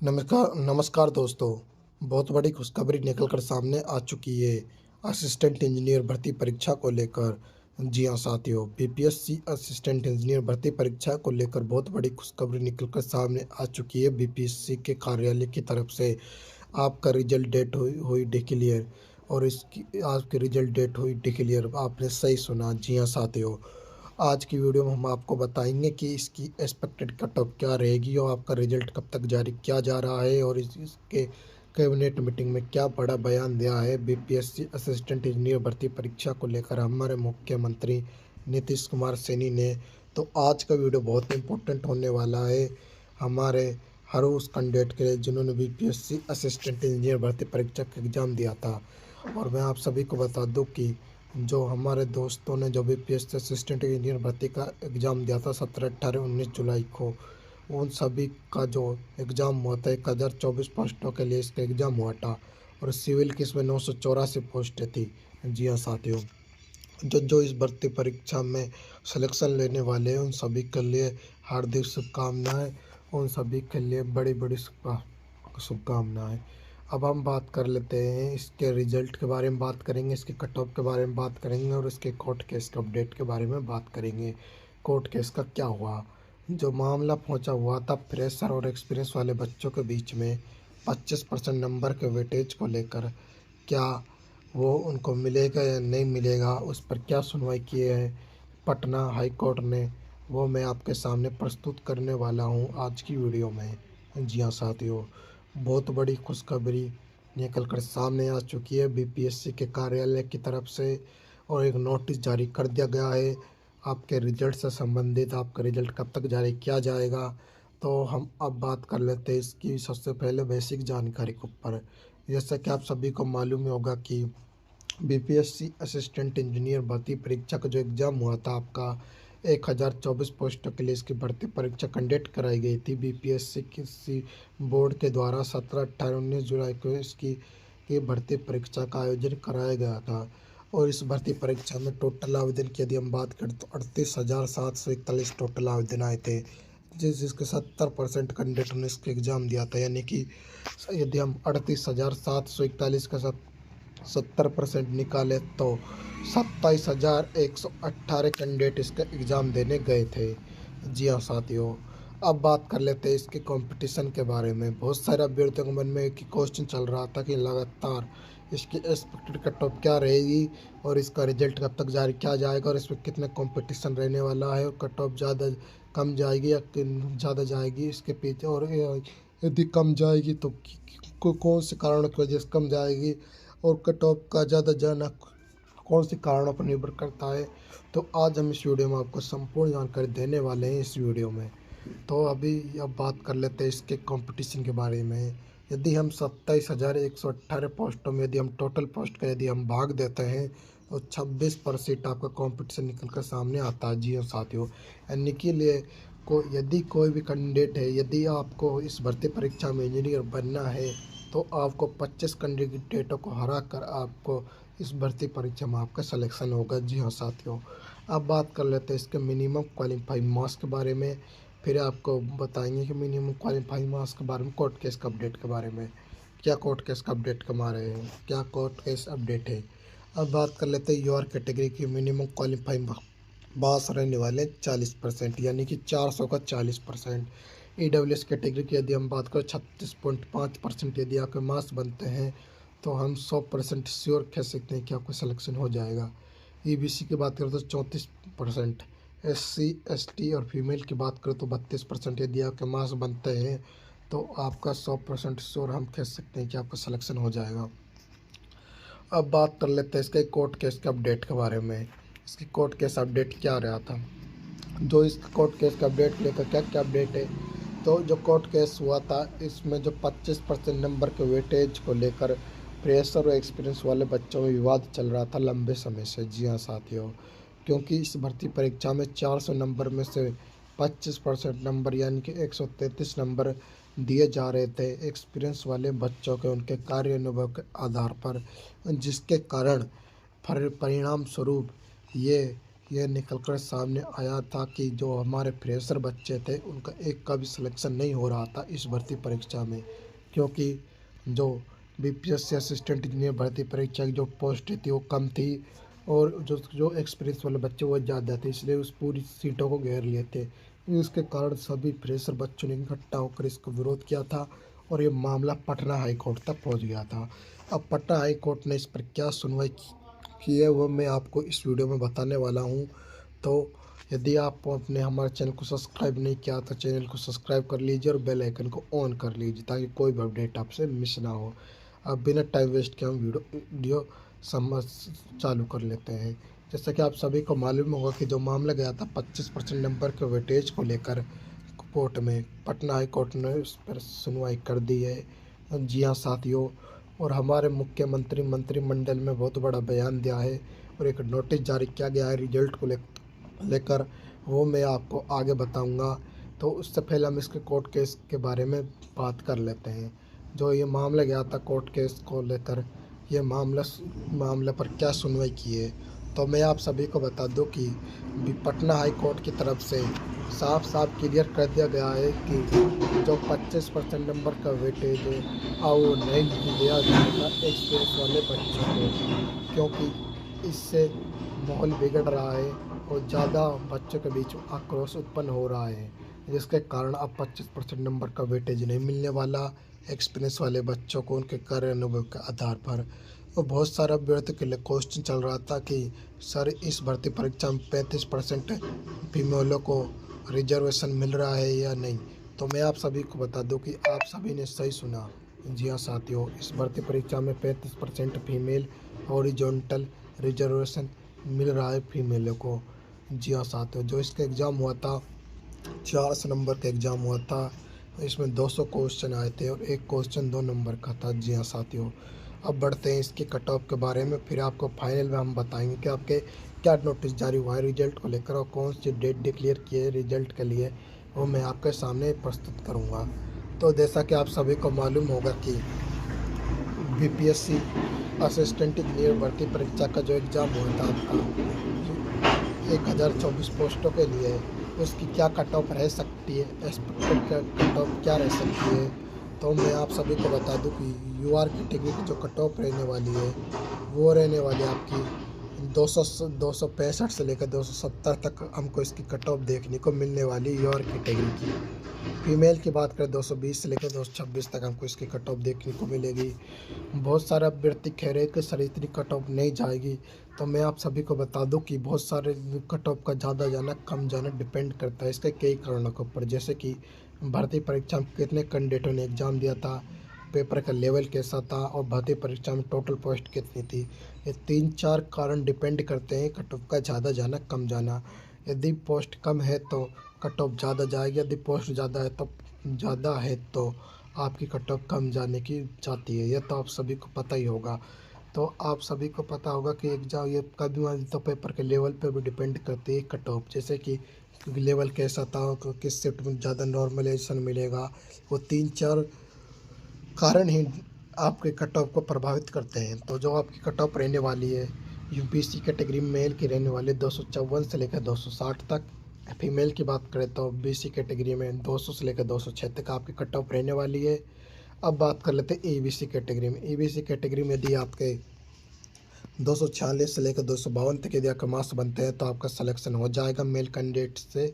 नमस्कार नमस्कार दोस्तों। बहुत बड़ी खुशखबरी निकल कर सामने आ चुकी है असिस्टेंट इंजीनियर भर्ती परीक्षा को लेकर। जी हाँ साथियों, बीपीएससी असिस्टेंट इंजीनियर भर्ती परीक्षा को लेकर बहुत बड़ी खुशखबरी निकल कर सामने आ चुकी है। बीपीएससी के कार्यालय की तरफ से आपका रिजल्ट डेट हुई डिक्लेयर, और इसकी आपकी रिजल्ट डेट हुई डिक्लेयर। आपने सही सुना। जी हाँ साथियों, आज की वीडियो में हम आपको बताएंगे कि इसकी एक्सपेक्टेड कट ऑफ क्या रहेगी और आपका रिजल्ट कब तक जारी किया जा रहा है, और इसके कैबिनेट मीटिंग में क्या बड़ा बयान दिया है बीपीएससी असिस्टेंट इंजीनियर भर्ती परीक्षा को लेकर हमारे मुख्यमंत्री नीतीश कुमार सैनी ने। तो आज का वीडियो बहुत इंपॉर्टेंट होने वाला है हमारे हर उस कैंडिडेट के लिए जिन्होंने बीपीएससी असिस्टेंट इंजीनियर भर्ती परीक्षा का एग्ज़ाम दिया था। और मैं आप सभी को बता दूं कि जो हमारे दोस्तों ने जो बीपीएससी असिस्टेंट इंजीनियर भर्ती का एग्ज़ाम दिया था 17, 18, 19 जुलाई को, उन सभी का जो एग्ज़ाम हुआ था 1024 पोस्टों के लिए इसका एग्ज़ाम हुआ था। और सिविल की इसमें 984 पोस्टें थी। जी हाँ साथियों, जो जो इस भर्ती परीक्षा में सिलेक्शन लेने वाले हैं उन सभी के लिए हार्दिक शुभकामनाएं। उन सभी के लिए बड़ी बड़ी शुभकामनाएं। अब हम बात कर लेते हैं इसके रिजल्ट के बारे में, बात करेंगे इसके कट ऑफ के बारे में बात करेंगे, और इसके कोर्ट केस के अपडेट के बारे में बात करेंगे। कोर्ट केस का क्या हुआ, जो मामला पहुंचा हुआ था फ्रेशर और एक्सपीरियंस वाले बच्चों के बीच में 25% नंबर के वेटेज को लेकर, क्या वो उनको मिलेगा या नहीं मिलेगा, उस पर क्या सुनवाई की है पटना हाई कोर्ट ने, वो मैं आपके सामने प्रस्तुत करने वाला हूं आज की वीडियो में। जी हाँ साथियों, बहुत बड़ी खुशखबरी निकल कर सामने आ चुकी है बीपीएससी के कार्यालय की तरफ से, और एक नोटिस जारी कर दिया गया है आपके रिजल्ट से संबंधित। आपका रिजल्ट कब तक जारी किया जाएगा, तो हम अब बात कर लेते हैं इसकी सबसे पहले बेसिक जानकारी के ऊपर। जैसा कि आप सभी को मालूम ही होगा कि बीपीएससी असिस्टेंट इंजीनियर भर्ती परीक्षा का जो एग्ज़ाम हुआ था आपका 1024 पोस्टों के लिए इसकी भर्ती परीक्षा कंडक्ट कराई गई थी बीपीएससी किसी बोर्ड के द्वारा। 17, 18, 19 जुलाई को इसकी ये भर्ती परीक्षा का आयोजन कराया गया था। और इस भर्ती परीक्षा में टोटल आवेदन की यदि हम बात करें तो 38,741 टोटल आवेदन आए थे, जिसके 70% कैंडिडेट ने इसका एग्ज़ाम दिया था। यानी कि यदि हम 38,741 का 70% निकाले तो 27,118 कैंडिडेट इसका एग्ज़ाम देने गए थे। जी हाँ साथियों, अब बात कर लेते हैं इसके कंपटीशन के बारे में। बहुत सारे अभ्यर्थियों के मन में एक ही क्वेश्चन चल रहा था कि लगातार इसकी एक्सपेक्टेड कट ऑफ क्या रहेगी, और इसका रिजल्ट कब तक जारी किया जाएगा, और इसमें कितने कंपटीशन रहने वाला है, और कट ऑफ ज़्यादा कम जाएगी या ज़्यादा जाएगी इसके पीछे, और यदि कम जाएगी तो कौन से कारणों की वजह से कम जाएगी, और कट ऑफ का ज़्यादा जाना कौन से कारणों पर निर्भर करता है। तो आज हम इस वीडियो में आपको संपूर्ण जानकारी देने वाले हैं इस वीडियो में। तो अब बात कर लेते हैं इसके कंपटीशन के बारे में। यदि हम 27,118 पोस्टों में यदि हम टोटल पोस्ट का यदि हम भाग देते हैं तो 26% आपका कंपटीशन निकल कर सामने आता है। जी हाँ साथियों, यानी कि लिए यदि कोई भी कैंडिडेट है, यदि आपको इस भर्ती परीक्षा में इंजीनियर बनना है तो आपको 25 कैंडिडेटों को हरा कर आपको इस भर्ती परीक्षा में आपका सिलेक्शन होगा। जी हाँ साथियों, अब बात कर लेते हैं इसके मिनिमम क्वालिफाइंग मार्क्स के बारे में। फिर आपको बताएंगे कि मिनिमम क्वालिफाइंग मार्क्स के बारे में, कोर्ट केस का अपडेट के बारे में, क्या कोर्ट केस का अपडेट कमा रहे हैं, क्या कोर्ट केस अपडेट है। अब बात कर लेते हैं यूआर कैटेगरी की मिनिमम क्वालिफाइंग मार्क्स रहने वाले 40%, यानी कि 400 का 40%। ईडब्ल्यूएस कैटेगरी की यदि हम बात करें 36.5% यदि आपके मार्क्स बनते हैं तो हम 100% श्योर कह सकते हैं कि आपका सिलेक्शन हो जाएगा। ईबीसी की बात करें तो 34%, एससी एसटी और फीमेल की बात करें तो 32% यदि आपके मार्क्स बनते हैं तो आपका 100% श्योर हम कह सकते हैं कि आपका सिलेक्शन हो जाएगा। अब बात कर लेते हैं इसके कोर्ट केस के अपडेट के बारे में। इसकी कोर्ट केस अपडेट क्या रहा था, जो इस कोर्ट केस का अपडेट लेकर क्या क्या अपडेट है। तो जो कोर्ट केस हुआ था इसमें जो 25% नंबर के वेटेज को लेकर फ्रेशर और एक्सपीरियंस वाले बच्चों में विवाद चल रहा था लंबे समय से। जी हाँ साथियों, क्योंकि इस भर्ती परीक्षा में 400 नंबर में से 25% नंबर यानी कि 133 नंबर दिए जा रहे थे एक्सपीरियंस वाले बच्चों के उनके कार्य अनुभव के आधार पर, जिसके कारण परिणाम स्वरूप ये ये निकल कर सामने आया था कि जो हमारे फ्रेशर बच्चे थे उनका एक का भी सिलेक्शन नहीं हो रहा था इस भर्ती परीक्षा में, क्योंकि जो बीपीएससी असिस्टेंट इंजीनियर भर्ती परीक्षा की जो पोस्ट थी वो कम थी और जो जो एक्सपीरियंस वाले बच्चे वो ज़्यादा थे, इसलिए उस पूरी सीटों को घेर लिए थे। इसके कारण सभी फ्रेशर बच्चों ने इकट्ठा होकर इसका विरोध किया था और ये मामला पटना हाई कोर्ट तक पहुंच गया था। अब पटना हाई कोर्ट ने इस पर क्या सुनवाई की है वो मैं आपको इस वीडियो में बताने वाला हूँ। तो यदि आप अपने हमारे चैनल को सब्सक्राइब नहीं किया तो चैनल को सब्सक्राइब कर लीजिए और बेल आइकन को ऑन कर लीजिए ताकि कोई भी अपडेट आपसे मिस ना हो। अब बिना टाइम वेस्ट के हम वीडियो समझ चालू कर लेते हैं। जैसा कि आप सभी को मालूम होगा कि जो मामला गया था 25% नंबर के वेटेज को लेकर कोर्ट में, पटना हाई कोर्ट ने उस पर सुनवाई कर दी है। जी हाँ साथियों, और हमारे मुख्यमंत्री मंत्रिमंडल में बहुत बड़ा बयान दिया है और एक नोटिस जारी किया गया है रिजल्ट को लेकर, वो मैं आपको आगे बताऊंगा। तो उससे पहले हम इसके कोर्ट केस के बारे में बात कर लेते हैं। जो ये मामला गया था कोर्ट केस को लेकर, ये मामले पर क्या सुनवाई की है, तो मैं आप सभी को बता दूं कि पटना हाई कोर्ट की तरफ से साफ साफ क्लियर कर दिया गया है कि जो 25% नंबर का वेटेज है वो नहीं दिया जाएगा एक्सपीरियंस वाले बच्चों को, क्योंकि इससे माहौल बिगड़ रहा है और ज़्यादा बच्चों के बीच आक्रोश उत्पन्न हो रहा है, जिसके कारण अब 25% नंबर का वेटेज नहीं मिलने वाला एक्सपीरियंस वाले बच्चों को उनके कार्य अनुभव के आधार पर। और बहुत सारा अभ्यर्थियों के लिए क्वेश्चन चल रहा था कि सर इस भर्ती परीक्षा में 35% फीमेलों को रिजर्वेशन मिल रहा है या नहीं। तो मैं आप सभी को बता दूं कि आप सभी ने सही सुना। जी हाँ साथियों, इस भर्ती परीक्षा में 35% फीमेल हॉरिजॉन्टल रिजर्वेशन मिल रहा है फीमेलों को। जी हाँ साथियों, जो इसका एग्ज़ाम हुआ था 400 नंबर का एग्ज़ाम हुआ था, इसमें 200 क्वेश्चन आए थे और एक क्वेश्चन 2 नंबर का था। जी हाँ साथियों, अब बढ़ते हैं इसके कट ऑफ के बारे में, फिर आपको फाइनल में हम बताएंगे कि आपके क्या नोटिस जारी हुआ है रिजल्ट को लेकर और कौन सी डेट डिक्लेयर की है रिजल्ट के लिए, वो मैं आपके सामने प्रस्तुत करूँगा। तो जैसा कि आप सभी को मालूम होगा कि बीपीएससी असिस्टेंट इंजीनियर भर्ती परीक्षा का जो एग्ज़ाम हुआ था आपका 1024 पोस्टों के लिए, उसकी क्या कट ऑफ रह सकती है, एक्सपेक्टेड कट ऑफ क्या रह सकती है। तो मैं आप सभी को बता दूं कि यूआर कैटेगरी की जो कट ऑफ रहने वाली है वो रहने वाली है आपकी 265 से लेकर 270 तक हमको इसकी कट ऑफ देखने को मिलने वाली है यूआर कैटेगरी की। फीमेल की बात करें 220 से लेकर 226 तक हमको इसकी कट ऑफ देखने को मिलेगी। बहुत सारे अभ्यर्थी कह रहे हैं कि सर इतनी कट ऑफ नहीं जाएगी, तो मैं आप सभी को बता दूं कि बहुत सारे कट ऑफ का ज़्यादा जाना कम जाना डिपेंड करता है इसके कई कारणों के ऊपर, जैसे कि भर्ती परीक्षा में कितने कैंडिडेटों ने एग्ज़ाम दिया था, पेपर का लेवल कैसा था और भर्ती परीक्षा में टोटल पोस्ट कितनी थी। ये 3-4 कारण डिपेंड करते हैं कट ऑफ का ज़्यादा जाना कम जाना। यदि पोस्ट कम है तो कट ऑफ ज़्यादा जाएगी, यदि पोस्ट ज़्यादा है तो आपकी कट ऑफ कम जाने की जाती है, यह तो आप सभी को पता ही होगा। तो आप सभी को पता होगा कि एग्जाम ये कभी तो पेपर के लेवल पे भी डिपेंड करती है कट ऑफ, जैसे कि लेवल कैसा था, किस शिफ्ट में ज़्यादा नॉर्मलाइजेशन मिलेगा, वो 3-4 कारण ही आपके कट ऑफ को प्रभावित करते हैं। तो जो आपकी कट ऑफ रहने वाली है यूपीसी कैटेगरी में मेल की रहने वाली 254 से लेकर 260 तक, फीमेल की बात करें तो बीसी कैटेगरी में 200 से लेकर 206 तक आपकी कट ऑफ रहने वाली है। अब बात कर लेते हैं ईबीसी कैटेगरी में। ईबीसी कैटेगरी में यदि आपके 246 से लेकर 252 तक यदि आपके मार्क्स बनते हैं तो आपका सिलेक्शन हो जाएगा मेल कैंडिडेट से।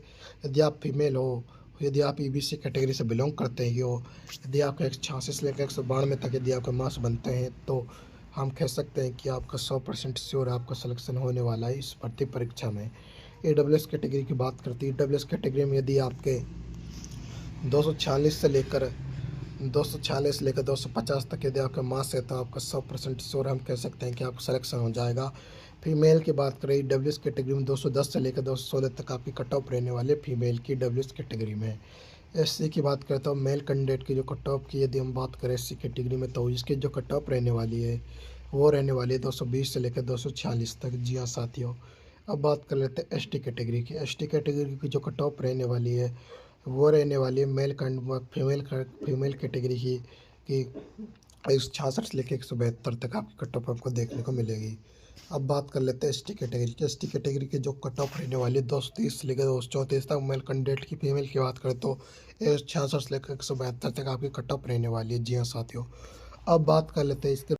यदि आप फीमेल हो, यदि आप ईबीसी कैटेगरी से बिलोंग करते हो, यदि आपका 186 से लेकर 192 तक यदि आपके मार्क्स बनते हैं तो हम कह सकते हैं कि आपका 100% श्योर आपका सिलेक्शन होने वाला है इस भर्ती परीक्षा में। ईडब्ल्यूएस कैटेगरी की बात करते हैं, ईडब्ल्यूएस कैटेगरी में यदि आपके 246 से लेकर 250 तक यदि आपका मार्क्स है तो आपका 100% श्योर हम कह सकते हैं कि आपका सिलेक्शन हो जाएगा। फीमेल की बात करें डब्ल्यूएस कैटेगरी में 210 से लेकर 216 तक आपकी कट ऑफ रहने वाली फीमेल की डब्ल्यूएस कैटेगरी में। एससी की बात करें तो मेल कैंडिडेट की जो कट ऑफ की यदि हम बात करें एससी कैटेगरी में तो इसकी जो कट ऑफ रहने वाली है वो रहने वाली है 220 से लेकर 246 तक। जी हाँ साथियों, अब बात कर लेते हैं एसटी कैटेगरी की। एसटी कैटेगरी की जो कट ऑफ रहने वाली है वो रहने वाली है फीमेल कैटेगरी की 166 से लेकर 172 तक आपकी कट ऑफ आपको देखने को मिलेगी। अब बात कर लेते हैं एसटी कैटेगरी की। एसटी कैटेगरी के जो कट ऑफ रहने वाली है 230 से लेकर 234 तक। मेल कैंडिडेट की फीमेल की बात करें तो 66 से लेकर 172 तक आपकी कट ऑफ रहने वाली है। जी हाँ साथियों, अब बात कर लेते हैं इसके